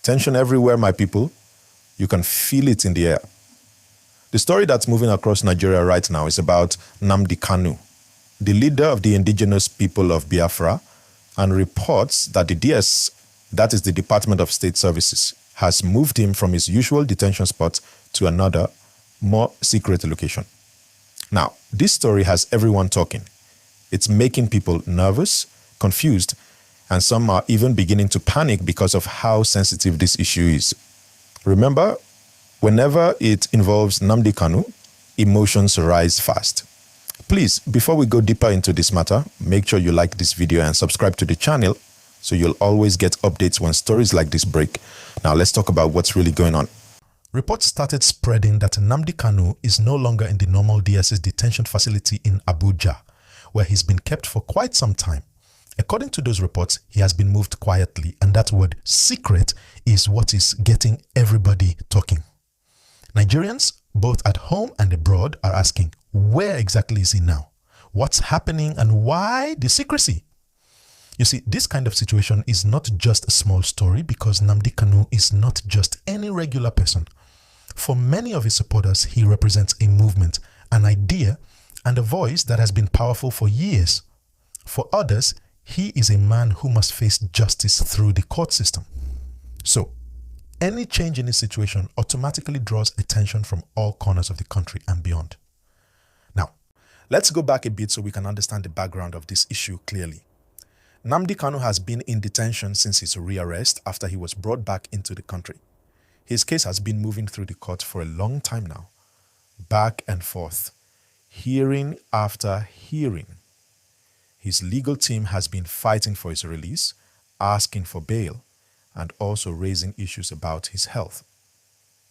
Tension everywhere, my people. You can feel it in the air. The story that's moving across Nigeria right now is about Nnamdi Kanu, the leader of the indigenous people of Biafra, and reports that the DS, that is the Department of State Services, has moved him from his usual detention spot to another, more secret location. Now, this story has everyone talking. It's making people nervous, confused, and some are even beginning to panic because of how sensitive this issue is. Remember, whenever it involves Nnamdi Kanu, emotions rise fast. Please, before we go deeper into this matter, make sure you like this video and subscribe to the channel so you'll always get updates when stories like this break. Now let's talk about what's really going on. Reports started spreading that Nnamdi Kanu is no longer in the normal DSS detention facility in Abuja, where he's been kept for quite some time. According to those reports, he has been moved quietly, and that word secret is what is getting everybody talking. Nigerians, both at home and abroad, are asking, where exactly is he now? What's happening and why the secrecy? You see, this kind of situation is not just a small story because Nnamdi Kanu is not just any regular person. For many of his supporters, he represents a movement, an idea, and a voice that has been powerful for years. For others, he is a man who must face justice through the court system. So, any change in his situation automatically draws attention from all corners of the country and beyond. Now, let's go back a bit so we can understand the background of this issue clearly. Nnamdi Kanu has been in detention since his rearrest after he was brought back into the country. His case has been moving through the court for a long time now, back and forth, hearing after hearing. His legal team has been fighting for his release, asking for bail, and also raising issues about his health.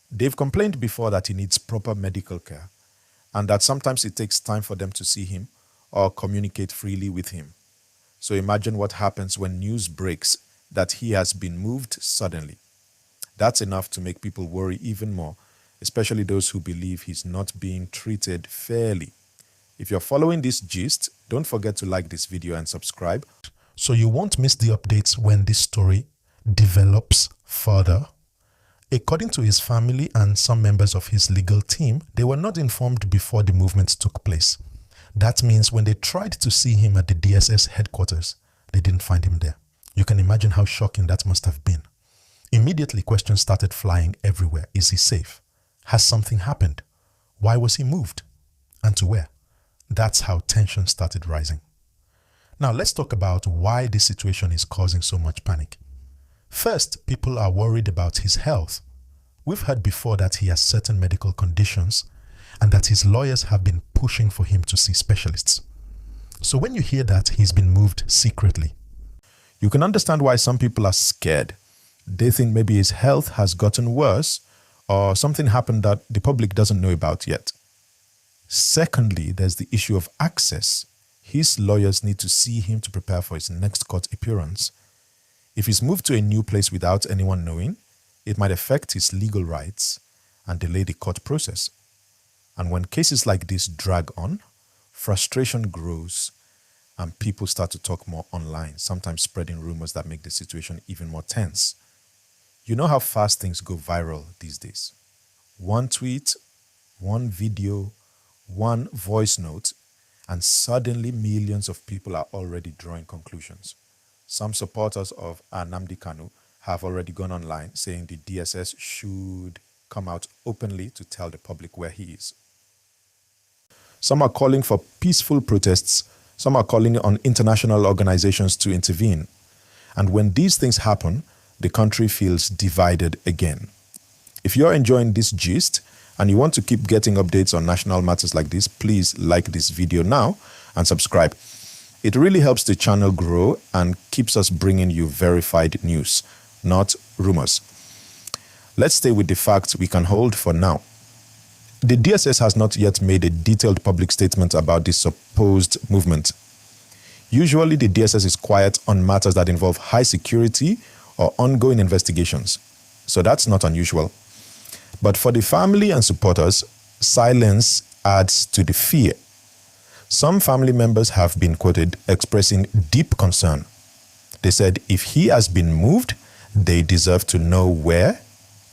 They've complained before that he needs proper medical care and that sometimes it takes time for them to see him or communicate freely with him. So imagine what happens when news breaks that he has been moved suddenly. That's enough to make people worry even more, especially those who believe he's not being treated fairly. If you're following this gist, don't forget to like this video and subscribe so you won't miss the updates when this story develops further. According to his family and some members of his legal team, they were not informed before the movement took place. That means when they tried to see him at the DSS headquarters, they didn't find him there. You can imagine how shocking that must have been. Immediately, questions started flying everywhere. Is he safe? Has something happened? Why was he moved? And to where? That's how tension started rising. Now let's talk about why this situation is causing so much panic. First, people are worried about his health. We've heard before that he has certain medical conditions and that his lawyers have been pushing for him to see specialists. So when you hear that he's been moved secretly, you can understand why some people are scared. They think maybe his health has gotten worse or something happened that the public doesn't know about yet. Secondly, there's the issue of access. His lawyers need to see him to prepare for his next court appearance. If he's moved to a new place without anyone knowing, it might affect his legal rights and delay the court process. And when cases like this drag on, frustration grows and people start to talk more online, sometimes spreading rumors that make the situation even more tense. You know how fast things go viral these days. One tweet, one video, one voice note, and suddenly millions of people are already drawing conclusions. Some supporters of Nnamdi Kanu have already gone online saying the DSS should come out openly to tell the public where he is. Some are calling for peaceful protests. Some are calling on international organizations to intervene. And when these things happen, the country feels divided again. If you're enjoying this gist and you want to keep getting updates on national matters like this, please like this video now and subscribe. It really helps the channel grow and keeps us bringing you verified news, not rumors. Let's stay with the facts we can hold for now. The DSS has not yet made a detailed public statement about this supposed movement. Usually, the DSS is quiet on matters that involve high security or ongoing investigations, so that's not unusual. But for the family and supporters, silence adds to the fear. Some family members have been quoted expressing deep concern. They said if he has been moved, They deserve to know where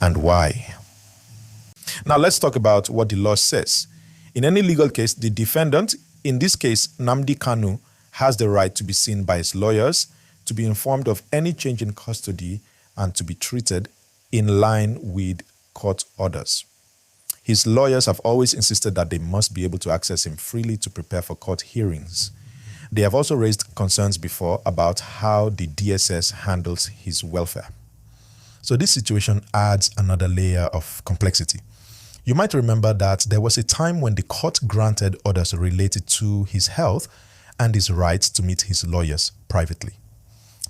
and why. Now let's talk about what the law says. In any legal case, the defendant, in this case Nnamdi Kanu, has the right to be seen by his lawyers, to be informed of any change in custody, and to be treated in line with court orders. His lawyers have always insisted that they must be able to access him freely to prepare for court hearings. They have also raised concerns before about how the DSS handles his welfare. So this situation adds another layer of complexity. You might remember that there was a time when the court granted orders related to his health and his right to meet his lawyers privately.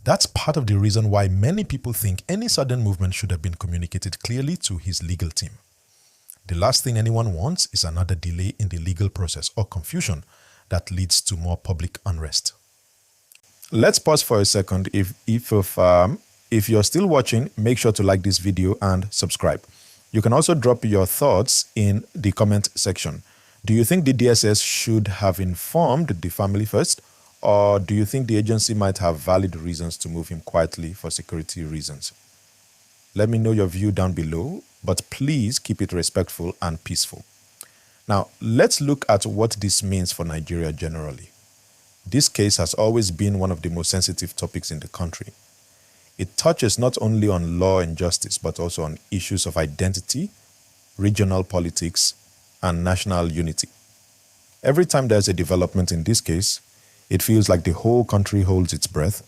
That's part of the reason why many people think any sudden movement should have been communicated clearly to his legal team. The last thing anyone wants is another delay in the legal process or confusion that leads to more public unrest. Let's pause for a second. If you're still watching, make sure to like this video and subscribe. You can also drop your thoughts in the comment section. Do you think the DSS should have informed the family first, or do you think the agency might have valid reasons to move him quietly for security reasons? Let me know your view down below, but please keep it respectful and peaceful. Now, let's look at what this means for Nigeria generally. This case has always been one of the most sensitive topics in the country. It touches not only on law and justice, but also on issues of identity, regional politics, and national unity. Every time there's a development in this case, it feels like the whole country holds its breath.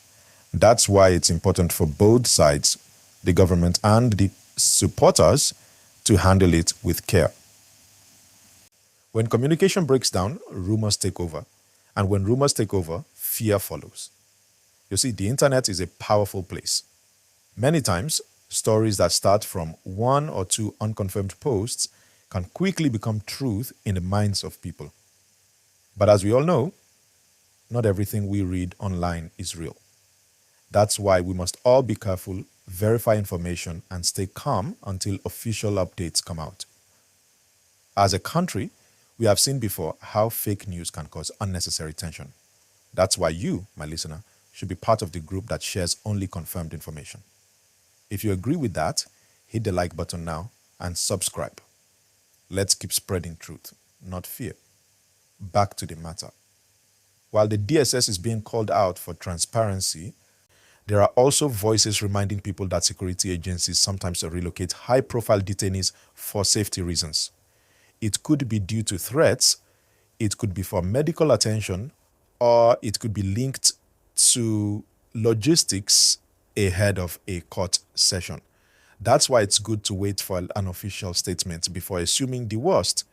That's why it's important for both sides, the government and the supporters, to handle it with care. When communication breaks down, rumors take over. And when rumors take over, fear follows. You see, the internet is a powerful place. Many times, stories that start from one or two unconfirmed posts can quickly become truth in the minds of people. But as we all know, not everything we read online is real. That's why we must all be careful, verify information, and stay calm until official updates come out. As a country, we have seen before how fake news can cause unnecessary tension. That's why you, my listener, should be part of the group that shares only confirmed information. If you agree with that, hit the like button now and subscribe. Let's keep spreading truth, not fear. Back to the matter. While the DSS is being called out for transparency, there are also voices reminding people that security agencies sometimes relocate high-profile detainees for safety reasons. It could be due to threats, it could be for medical attention, or it could be linked to logistics ahead of a court session. That's why it's good to wait for an official statement before assuming the worst.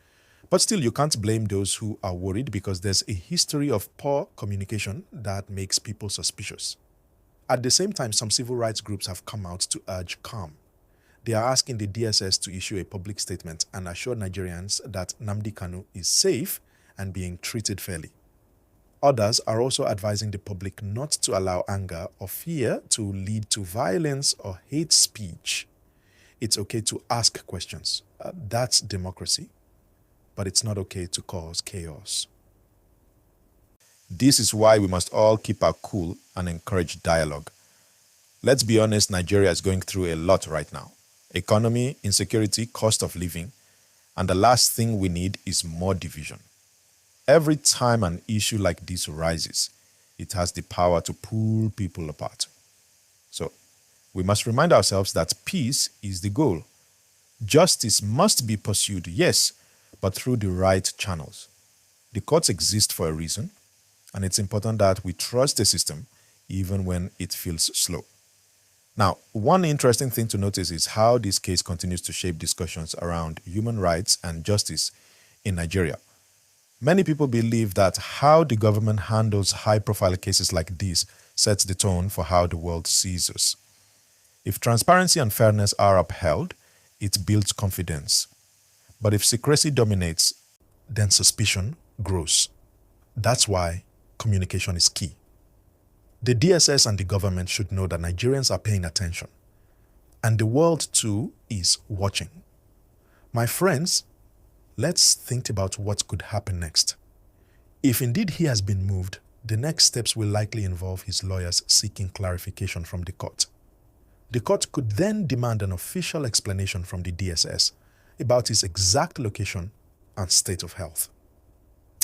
But still, you can't blame those who are worried because there's a history of poor communication that makes people suspicious. At the same time, some civil rights groups have come out to urge calm. They are asking the DSS to issue a public statement and assure Nigerians that Nnamdi Kanu is safe and being treated fairly. Others are also advising the public not to allow anger or fear to lead to violence or hate speech. It's okay to ask questions. That's democracy. But it's not okay to cause chaos. This is why we must all keep our cool and encourage dialogue. Let's be honest, Nigeria is going through a lot right now. Economy, insecurity, cost of living, and the last thing we need is more division. Every time an issue like this rises, it has the power to pull people apart. So, we must remind ourselves that peace is the goal. Justice must be pursued, yes, but through the right channels. The courts exist for a reason, and it's important that we trust the system even when it feels slow. Now, one interesting thing to notice is how this case continues to shape discussions around human rights and justice in Nigeria. Many people believe that how the government handles high-profile cases like this sets the tone for how the world sees us. If transparency and fairness are upheld, it builds confidence. But if secrecy dominates, then suspicion grows. That's why communication is key. The DSS and the government should know that Nigerians are paying attention. And the world too is watching. My friends, let's think about what could happen next. If indeed he has been moved, the next steps will likely involve his lawyers seeking clarification from the court. The court could then demand an official explanation from the DSS about his exact location and state of health.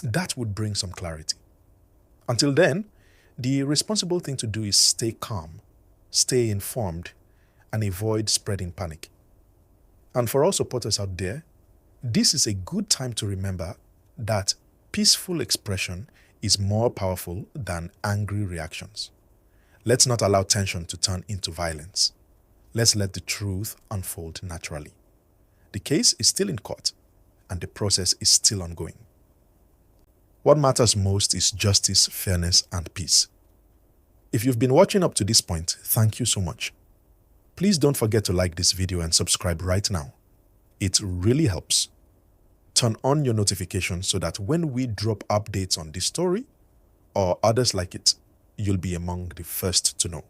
That would bring some clarity. Until then, the responsible thing to do is stay calm, stay informed, and avoid spreading panic. And for all supporters out there, this is a good time to remember that peaceful expression is more powerful than angry reactions. Let's not allow tension to turn into violence. Let's let the truth unfold naturally. The case is still in court, and the process is still ongoing. What matters most is justice, fairness, and peace. If you've been watching up to this point, thank you so much. Please don't forget to like this video and subscribe right now. It really helps. Turn on your notifications so that when we drop updates on this story or others like it, you'll be among the first to know.